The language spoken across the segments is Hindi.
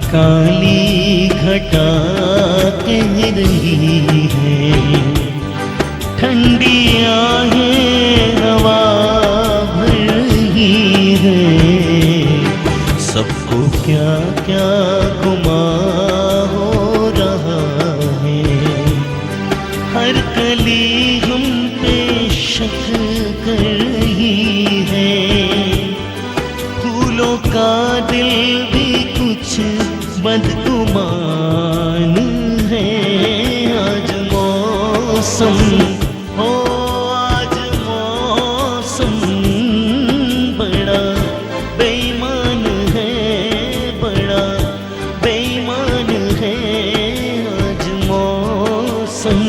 काली घटा कह रही है, ठंडी आहें हवा भर रही है। सबको क्या क्या गुमा हो रहा है, हर कली हम पे शक कर रही है। फूलों का दिल भी कुछ बदगुमान है। आज मौसम हो, आज मौसम बड़ा बेईमान है, बड़ा बेईमान है आज मौसम।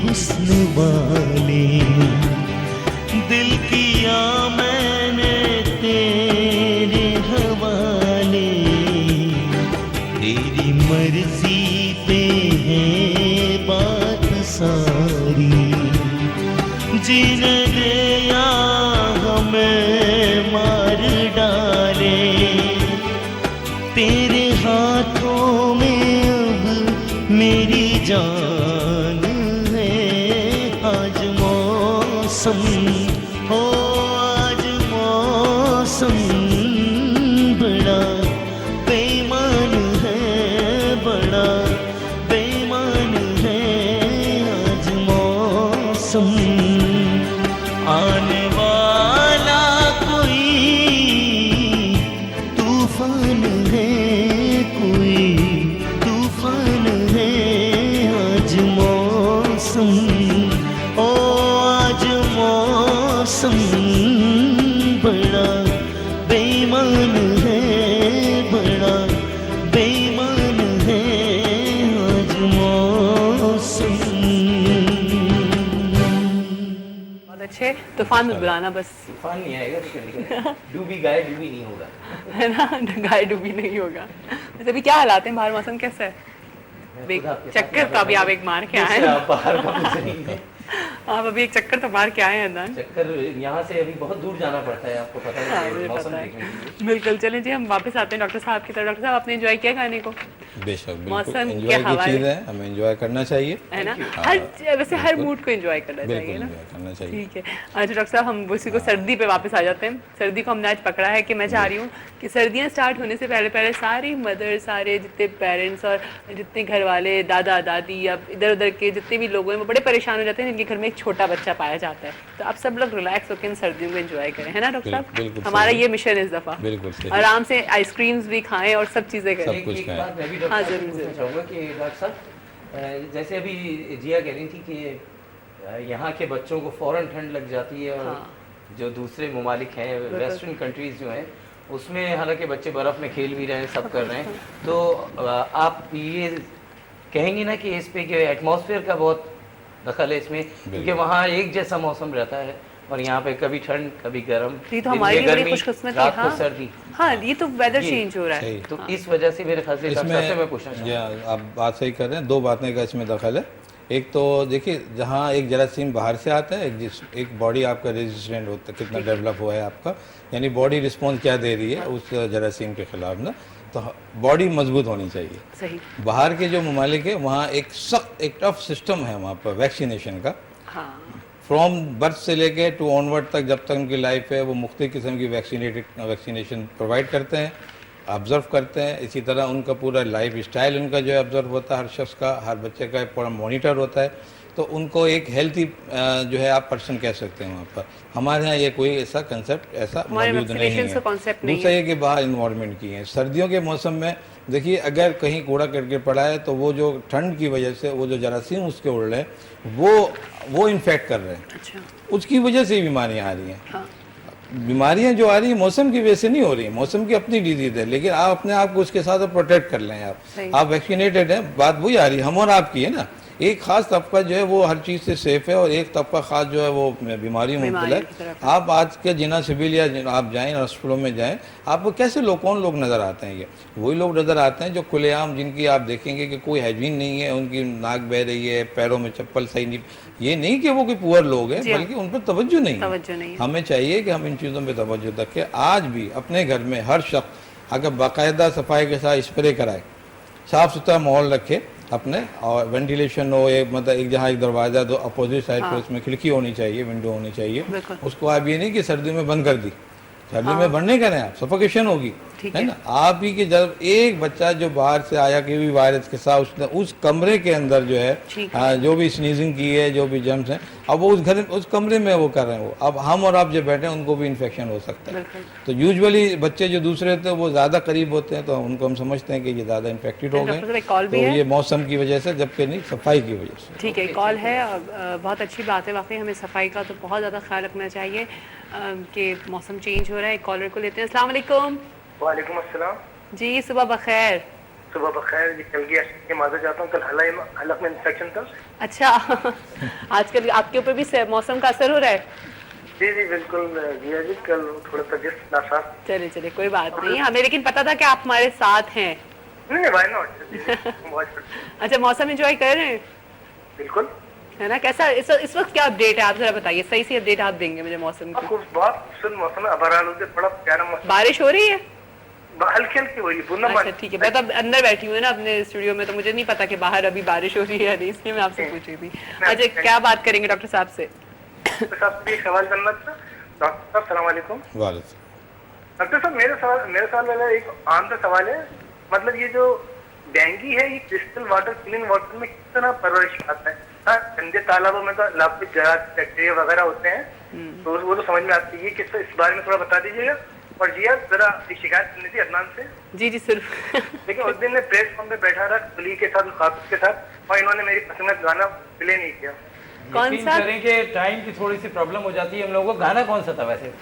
हुस्न वाले दिल किया मैंने तेरे हवाले, तेरी मर्जी पे है बात सारी। जीने दे या हमें मार डाले, तेरे हाथों में अब मेरी जान है। आज मौसम हो, आज मौसम बड़ा बेईमान है, बड़ा बेईमान है आज मौसम। आने वाला कोई तूफान है, कोई तूफान है आज मौसम। ओ आज मौसम बड़ा बेईमान है, बड़ा बेईमान है आज मौसम। बहुत अच्छे। तूफान मत बुलाना बस। तूफान नहीं आएगा, डूबी गाय डूबी नहीं होगा, है ना, गाय डूबी नहीं होगा। वैसे अभी क्या हालात हैं बाहर, मौसम कैसा है? चक्कर तो अभी आप एक मार के आए हैं। बाहर का कुछ नहीं है। आप अभी एक चक्कर तो मार के आए हैं अदनान। चक्कर यहाँ से अभी बहुत दूर जाना पड़ता है, आपको पता है मौसम देखने के लिए। बिल्कुल। चलें जी, हम वापस आते हैं डॉक्टर साहब की तरफ। डॉक्टर साहब, आपने एंजॉय किया गाने को? बेशक, मौसम एंजॉय के की हवाले चीज़ है, हमें एंजॉय करना चाहिए, है ना। हर वैसे हर मूड को एंजॉय करना चाहिए ना, करना चाहिए। ठीक है। अच्छा डॉक्टर साहब, हम उसी को सर्दी पे वापस आ जाते हैं। सर्दी को हमने आज पकड़ा है कि मैं चाह रही हूँ कि सर्दियाँ स्टार्ट होने से पहले पहले सारी मदर, सारे जितने पेरेंट्स और जितने घर वाले, दादा दादी या इधर उधर के जितने भी लोग हैं, वो बड़े परेशान हो जाते हैं जिनके घर में एक छोटा बच्चा पाया जाता है। तो आप सब लोग रिलैक्स होकर इन सर्दियों को एंजॉय करें, है ना डॉक्टर साहब? हमारा ये मिशन इस दफ़ा। बिल्कुल आराम से आइसक्रीम्स भी खाएं और सब चीज़ें करें। सब कुछ एक खाएं। बात मैं भी डॉक्टर साहब से पूछना चाहूँगा कि डॉक्टर साहब, जैसे अभी जिया कह रही थी कि यहाँ के बच्चों को फ़ौरन ठंड लग जाती है, और जो दूसरे ममालिक हैं, वेस्टर्न कंट्रीज़ जो हैं, उसमें हालांकि बच्चे बर्फ़ में खेल भी रहे हैं, सब कर रहे हैं। तो आप ये कहेंगी ना कि इस पे कि एटमॉस्फेयर का बहुत दखल है इसमें, क्योंकि वहाँ एक जैसा मौसम रहता है और यहाँ पे कभी ठंड कभी गर्म, ये तो हमारी बड़ी खुशकिस्मती है। रात को सर्दी। हाँ, ये तो वेदर चेंज हो रहा है। तो इस वजह से मेरे ख्याल से डॉक्टर साहब से मैं पूछना चाहूँगा। आप बात सही कर रहे हैं, दो बातें का इसमें दखल है। एक तो देखिए, जहाँ एक जरासीम बाहर से आता है, एक बॉडी आपका रेजिस्टेंट होता है, कितना डेवलप हुआ है आपका, यानी बॉडी रिस्पॉन्स क्या दे रही है उस जरासीम के खिलाफ ना, तो बॉडी मजबूत होनी चाहिए। सही। बाहर के जो ममालिक है वहाँ एक सख्त, एक टफ सिस्टम है वहाँ पर वैक्सीनेशन का। हाँ। फ्रॉम बर्थ से लेके टू ऑनवर्ड तक, जब तक उनकी लाइफ है, वो मुख्तलिफ किस्म की वैक्सीनेशन प्रोवाइड करते हैं, ऑब्ज़र्व करते हैं। इसी तरह उनका पूरा लाइफ स्टाइल उनका जो है ऑब्ज़र्व होता है, हर शख्स का, हर बच्चे का पूरा मॉनिटर होता है। तो उनको एक हेल्थी जो है आप पर्सन कह सकते हैं वहाँ पर। हमारे यहाँ ये कोई ऐसा कंसेप्ट ऐसा मौजूद नहीं है। दूसरा ये कि बाहर इन्वायरमेंट की है। सर्दियों के मौसम में देखिए, अगर कहीं कूड़ा करकट पड़ा है तो वो जो ठंड की वजह से वो जो जरासीम उसके उड़ रहे हैं वो इन्फेक्ट कर रहे हैं। अच्छा। उसकी वजह से बीमारियाँ आ रही हैं। हाँ। बीमारियां जो आ रही है मौसम की वजह से नहीं हो रही है, मौसम की अपनी डिजीज है, लेकिन आप अपने आप को उसके साथ प्रोटेक्ट कर लें। सही। आप वैक्सीनेटेड हैं, बात वही आ रही है हम और आपकी है ना। एक खास तबका जो है वो हर चीज़ से सेफ है और एक तबका खास जो है वो बीमारी में मुब्तला की तरफ है। आप आज के जिना सिविल या आप जाएं हॉस्पिटलों में जाएं, आपको कैसे लोग, कौन लोग नज़र आते हैं? ये वही लोग नज़र आते हैं जो खुलेआम, जिनकी आप देखेंगे कि कोई हाइजीन नहीं है, उनकी नाक बह रही है, पैरों में चप्पल सही नहीं। ये नहीं कि वो कोई पुअर लोग हैं, बल्कि उन पर तवज्जो नहीं है। हमें चाहिए कि हम इन चीज़ों पर तवज्जो रखें। आज भी अपने घर में हर शख्स अगर बाकायदा सफाई के साथ स्प्रे कराए, साफ़ सुथरा माहौल रखे अपने, और वेंटिलेशन हो, एक मतलब एक जहाँ एक दरवाज़ा तो अपोजिट साइड पे उसमें खिड़की होनी चाहिए, विंडो होनी चाहिए। उसको आप ये नहीं कि सर्दी में बंद कर दी, सर्दी में बंद नहीं करें आप, सफोकेशन होगी, है ना। आप ही कि जब एक बच्चा जो बाहर से आया कि भी वायरस के साथ, उसने उस कमरे के अंदर जो है जो भी स्नीजिंग की है, जो भी जर्म्स हैं, अब वो उस कमरे में वो कर रहे हैं, वो अब हम और आप जो बैठे हैं उनको भी इन्फेक्शन हो सकता है। तो यूजुअली बच्चे जो दूसरे होते हैं वो ज़्यादा करीब होते हैं, तो उनको हम समझते हैं कि ये ज़्यादा इन्फेक्टेड हो गए, तो ये मौसम की वजह से, जबकि नहीं सफाई की वजह से। ठीक है, कॉल है, बहुत अच्छी बात है, वाकई हमें सफाई का तो बहुत ज़्यादा ख्याल रखना चाहिए कि मौसम चेंज हो रहा है। कॉलर को लेते हैं। अस्सलाम वालेकुम। वालेकुम अस्सलाम जी, सुबह बखैर। सुबह बखैर जी। कल की माजूर चाहता हूँ, कल हलक में इंफेक्शन था। अच्छा आजकल आपके ऊपर भी मौसम का असर हो रहा है? जी जी बिल्कुल जिया जी, कल थोड़ा तबीयत नासाज। चलिए चलिए, कोई बात नहीं, हमें लेकिन पता था कि आप हमारे साथ हैं। नहीं, व्हाई नॉट। अच्छा, मौसम एंजॉय कर रहे हैं? बिल्कुल, है ना। कैसा इस वक्त क्या अपडेट है, आप जरा बताइए, सही से अपडेट आप देंगे मुझे मौसम की। बहुत खूबसूरत मौसम है, अबरालूदे, बड़ा प्यारा मौसम। बारिश हो रही है? हल्की हल्की हो रही है। अच्छा ठीक है, मैं तो अंदर बैठी हूँ ना अपने स्टूडियो में, तो मुझे नहीं पता कि बाहर अभी बारिश हो रही है नहीं, इसलिए मैं आपसे पूछ रही थी। अच्छा, क्या बात करेंगे डॉक्टर साहब से? डॉक्टर साहब से एक सवाल करना था। डॉक्टर साहब सलाम वालेकुम। वालेकुम। डॉक्टर साहब मेरे सवाल वाला एक आम सा सवाल है, मतलब ये जो डेंगू है, ये क्रिस्टल वाटर, क्लीन वाटर में किस तरह परवरिश पाता है? हाँ, गंदे तालाबों में तो लाभ बैक्टीरिया वगैरह होते हैं, तो वो तो समझ में आती है, किस इस बारे में थोड़ा बता दीजिएगा। और जिया जरा शिकायत करनी थी अदनान से। जी जी सिर्फ लेकिन उस दिन मैं प्रेस फॉर्म में बैठा रहा कुली के साथ, खातून के साथ, और इन्होंने मेरी पसंद का गाना प्ले नहीं किया। कौन सा? करें कि टाइम की थोड़ी सी प्रॉब्लम हो जाती है हम लोगों को। गाना कौन सा था वैसे?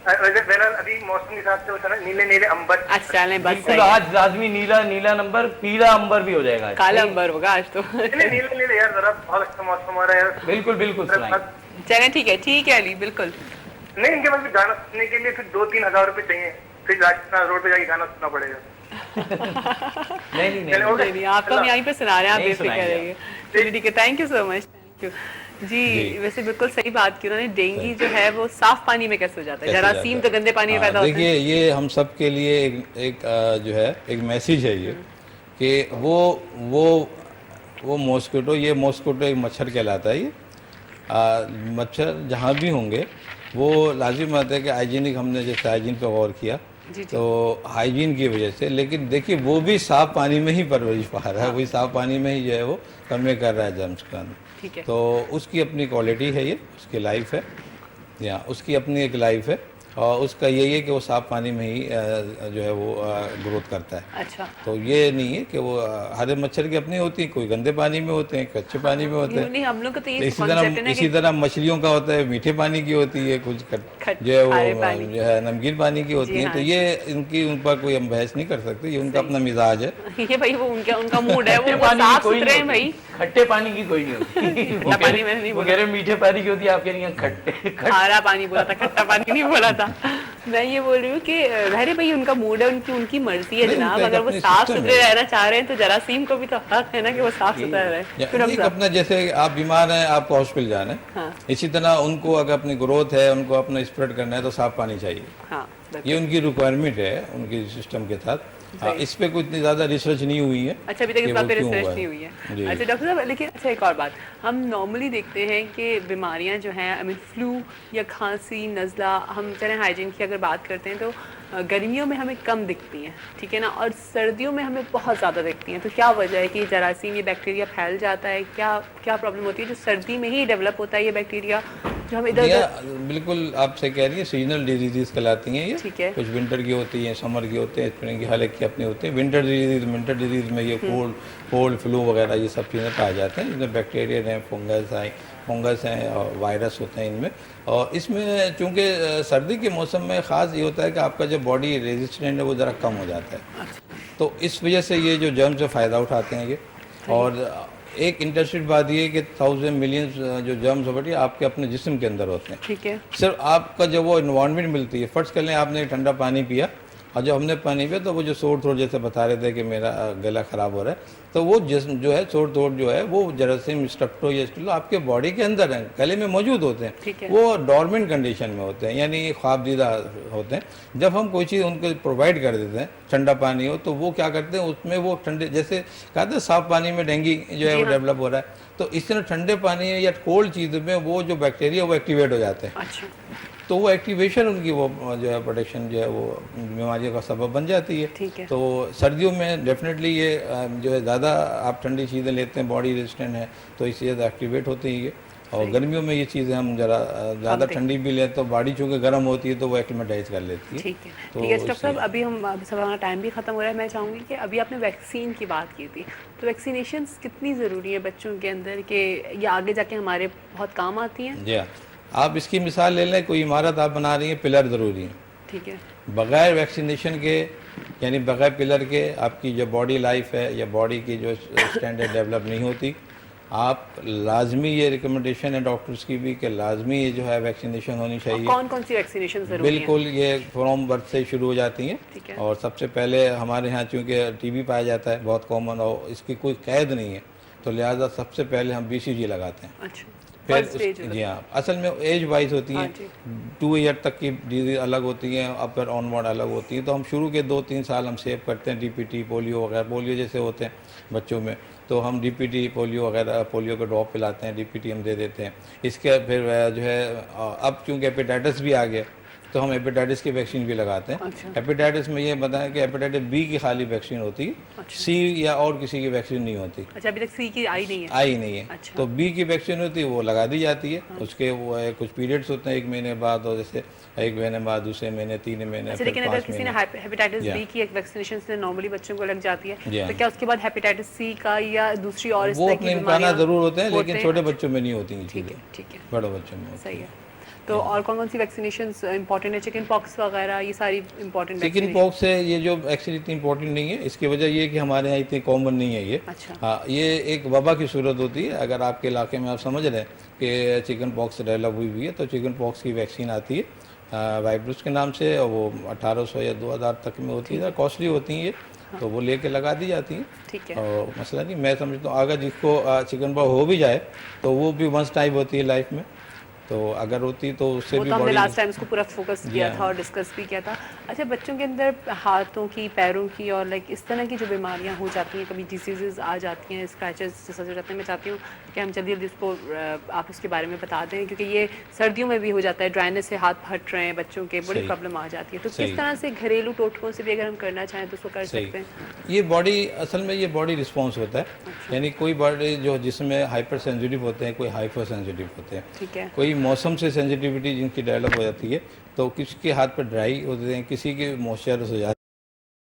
अभी मौसम के हिसाब से होता है नीले नीले अंबर। अच्छा बस बिल्कुल, आज लाजमी नीला नंबर, पीला अंबर भी हो जाएगा, काला अंबर होगा आज तो। नीले नीले यार, जरा बहुत अच्छा मौसम हो रहा है यार। बिल्कुल बिल्कुल चले, ठीक है अली, बिल्कुल। नहीं, इनके पास गाना सुनने के लिए फिर 2-3 हजार रुपए चाहिए, फिर राजस्थान रोड पे जाके गाना सुनना पड़ेगा। नहीं, आपको हम यहीं पे सुना रहे हैं, आप बेफिक्र रहिए। चलिए ठीक है, thank you so much, thank you जी। वैसे बिल्कुल सही बात की उन्होंने। डेंगू जो है वो साफ पानी में कैसे हो जाता है? जरासीम तो गंदे पानी में पैदा होता है। देखिए, ये हम सब के लिए एक जो है एक मैसेज है ये, कि वो मॉस्किटो, ये मॉस्किटो एक मच्छर कहलाता है। ये मच्छर जहाँ भी होंगे वो लाजिम आता है कि हाइजीनिक, हमने जैसे हाइजीन पे गौर किया, तो हाइजीन की वजह से, लेकिन देखिए वो भी साफ पानी में ही परवरिश पा रहा है, वही साफ पानी में ही जो है वो कन्वे कर रहा है जर्म्स का। तो उसकी अपनी क्वालिटी है, ये उसकी लाइफ है, या उसकी अपनी एक लाइफ है, और उसका यही है कि वो साफ पानी में ही जो है वो ग्रोथ करता है। अच्छा, तो ये नहीं है कि वो हरे मच्छर की अपनी होती है, कोई गंदे पानी में होते हैं, कच्चे पानी में होते हैं। नहीं, हम लोग को तो ये इसी तरह मछलियों का होता है, मीठे पानी की होती है, कुछ जो है वो जो है नमकीन पानी की होती है। तो ये इनकी उन पर कोई हम बहस नहीं कर सकते, ये उनका अपना मिजाज है। ये भाई वो उनका मूड है, वो साफ सुथरे हैं भाई। खट्टे पानी की कोई नहीं होती। पानी मैंने नहीं बोला, मीठे पानी की होती है, आप कह रही हैं खट्टे। खारा पानी बोला था, खट्टा पानी नहीं बोला था। मैं ये बोल रही हूँ कि अरे भाई उनका मूड है, उनकी मर्जी है जनाब। अगर वो साफ सुथरे रहना चाह रहे हैं तो जरासीम को भी तो हक है ना कि वो साफ सुथरा रहे। अपना जैसे आप बीमार हैं, आपको हॉस्पिटल जाना है, इसी तरह उनको अगर अपनी ग्रोथ है, उनको अपना स्प्रेड करना है, तो साफ पानी चाहिए। ये उनकी रिक्वायरमेंट है उनकी सिस्टम के साथ। इस पे कोई इतनी ज्यादा रिसर्च नहीं हुई है। अच्छा, अभी तक इस बात पे रिसर्च नहीं हुई है। अच्छा डॉक्टर साहब, लेकिन अच्छा एक और बात, हम नॉर्मली देखते हैं कि बीमारियां जो हैं, आई मीन फ्लू या खांसी, नज़ला, हम चलें हाइजीन की अगर बात करते हैं तो गर्मियों में हमें कम दिखती हैं, ठीक है ना, और सर्दियों में हमें बहुत ज़्यादा दिखती हैं। तो क्या वजह है कि जरासीम, ये बैक्टीरिया फैल जाता है? क्या प्रॉब्लम होती है जो सर्दी में ही डेवलप होता है ये बैक्टीरिया, जो हम इधर बिल्कुल आप सही कह रही हैं, सीजनल डिजीजेस कहलाती हैं ये। ठीक है। कुछ विंटर की होती हैं, समर की होती हैं, स्प्रिंग की, हर एक की अपनी होती है। विंटर डिजीज में ये कोल्ड फ्लू वगैरह ये सब चीज़ें पाए जाते हैं, जिसमें बैक्टीरिया हैं, फंगस हैं और वायरस होते हैं इनमें। और इसमें चूँकि सर्दी के मौसम में ख़ास ये होता है कि आपका जो बॉडी रेजिस्टेंट है वो ज़रा कम हो जाता है, तो इस वजह से ये जो जर्म से फ़ायदा उठाते हैं ये। और एक इंटरेस्टेड बात ये है कि 1000 मिलियंस जो जर्म्स होते आपके अपने जिस्म के अंदर होते हैं। ठीक है। सिर्फ आपका जब वो इन्वायरमेंट मिलती है, फर्स्ट कर लें आपने ठंडा पानी पिया और जब हमने पानी पिया तो वो जो सोर थ्रोट जैसे बता रहे थे कि मेरा गला ख़राब हो रहा है, तो वो जिस्म जो है सोर थ्रोट जो है वो जरासीम स्ट्रेप्टोकोकस आपके बॉडी के अंदर है, गले में मौजूद होते हैं। वो डॉर्मेंट कंडीशन में होते हैं, यानी ख्वाबदीदा होते हैं। जब हम कोई चीज़ उनको प्रोवाइड कर देते हैं, ठंडा पानी हो, तो वो क्या करते हैं उसमें वो ठंडे, जैसे कहते हैं साफ पानी में डेंगू जो है वो डेवलप हो रहा है, तो इस तरह ठंडे पानी या कोल्ड चीज़ में वो जो बैक्टीरिया वो एक्टिवेट हो जाते हैं। अच्छा। तो वो एक्टिवेशन उनकी वो जो है प्रोटेक्शन जो है वो बीमारियों का सबब बन जाती है। ठीक है। तो सर्दियों में डेफिनेटली ये जो है ज़्यादा आप ठंडी चीज़ें लेते हैं, बॉडी रेजिस्टेंट है तो इससे ज़्यादा एक्टिवेट होती है ये। और गर्मियों में ये चीज़ें हम ज़रा ज़्यादा ठंडी भी लें तो बॉडी चूँकि गर्म होती है तो वो एक्लिमेटाइज कर लेती है। ठीक है। तो ठीक है डॉक्टर साहब, अभी हम सब हमारा टाइम भी ख़त्म हो रहा है। मैं चाहूँगी कि अभी आपने वैक्सीन की बात की थी, तो वैक्सीनेशंस कितनी ज़रूरी है बच्चों के अंदर कि ये आगे जाके हमारे बहुत काम आती हैं? जी हाँ, आप इसकी मिसाल ले लें, कोई इमारत आप बना रही हैं, पिलर ज़रूरी है। ठीक है। बग़ैर वैक्सीनेशन के यानी बग़ैर पिलर के आपकी जो बॉडी लाइफ है या बॉडी की जो स्टैंडर्ड डेवलप नहीं होती। आप लाजमी, ये रिकमेंडेशन है डॉक्टर्स की भी कि लाजमी ये जो है वैक्सीनेशन होनी चाहिए। कौन कौन सी वैक्सीनेशन ज़रूरी है? बिल्कुल, ये फ्रॉम बर्थ से शुरू हो जाती हैं। और सबसे पहले हमारे यहाँ चूँकि टीबी पाया जाता है बहुत कॉमन और इसकी कोई कैद नहीं है, तो लिहाजा सबसे पहले हम BCG लगाते हैं। अच्छा। फिर जी हाँ, असल में एज वाइज होती हैं, 2 ईयर तक की डिजीज अलग होती हैं, अपर ऑनवर्ड अलग होती हैं। तो हम शुरू के 2-3 साल हम सेव करते हैं, DPT, पोलियो वगैरह, पोलियो जैसे होते हैं बच्चों में, तो हम DPT, पोलियो वगैरह, पोलियो का ड्रॉप पिलाते हैं, DPT हम दे देते हैं। इसके फिर जो है अब चूँकि हेपेटाइटिस भी आ गया तो हम हेपेटाइटिस की वैक्सीन भी लगाते हैं। अच्छा। हेपेटाइटिस में ये बताएं कि हेपेटाइटिस B की खाली वैक्सीन होती है। अच्छा। C या और किसी की वैक्सीन नहीं होती। अच्छा, अभी तक C की आई नहीं है? आई नहीं है। अच्छा। तो B की वैक्सीन होती है वो लगा दी जाती है। उसके वो है कुछ पीरियड्स होते हैं, 1 महीने बाद, और जैसे 1 महीने बाद, दूसरे महीने, 3 महीने। अच्छा, लेकिन अगर किसी ने हेपेटाइटिस B की एक वैक्सीनेशन से नॉर्मली बच्चों को लग जाती है, तो क्या उसके बाद हेपेटाइटिस C का या दूसरी और इस वो तरह की अपने इम्कानात बीमारियां ज़रूर होते हैं, लेकिन हैं? छोटे बच्चों में नहीं होती हैं ठीक चीज़ें, है। ठीक है, बड़े बच्चों में होती सही हैं। है। तो और कौन कौन सी वैक्सीनेशंस इंपॉर्टेंट है? चिकन पॉक्स वगैरह ये सारी इंपॉर्टेंट चिकन पॉक्स है ये जो एक्चुअली इतनी इंपॉर्टेंट नहीं है, इसकी वजह ये है कि हमारे यहाँ इतनी कॉमन नहीं है ये। अच्छा। हाँ, ये एक वबा की सूरत होती है। अगर आपके इलाके में आप समझ रहे हैं कि चिकन पॉक्स डेवलप हुई है, तो चिकन पॉक्स की वैक्सीन आती है वाइब्रूस के नाम से, और वो 1800 या 2000 तक में होती है, कॉस्टली होती है ये। तो वो लेके लगा दी जाती है। ठीक है। और मसला नहीं, मैं समझता हूँ अगर जिसको चिकन पॉक्स हो भी जाए तो वो भी वंस टाइप होती है लाइफ में, तो अगर होती तो उससे भी तो हमने बॉडी। लास्ट टाइम इसको पूरा फोकस किया था और डिस्कस भी किया था। अच्छा, बच्चों के अंदर हाथों की, पैरों की और लाइक इस तरह की जो बीमारियां हो जाती हैं, कभी डिसीजेज आ जाती हैं, स्क्रैचेस जैसा हो जाते हैं, मैं चाहती हूँ कि हम जल्दी जल्दी उसको आप उसके बारे में बता दें, क्योंकि ये सर्दियों में भी हो जाता है, ड्राइनेस से हाथ फट रहे हैं बच्चों के, बड़ी प्रॉब्लम आ जाती है। तो किस तरह से घरेलू टोटकों से भी अगर हम करना चाहें तो उसको कर सकते हैं? ये बॉडी, असल में ये बॉडी रिस्पॉन्स होता है। अच्छा। यानी कोई बॉडी जो जिसमें हाइपर सेंसिटिव होते हैं, कोई हाइपर सेंसिटिव होते हैं। ठीक है। कोई मौसम से सेंसिटिविटी जिनकी डेवलप हो जाती है, तो किसी के हाथ पर ड्राई होते हैं, किसी के मॉइस्चर हो जाते हैं।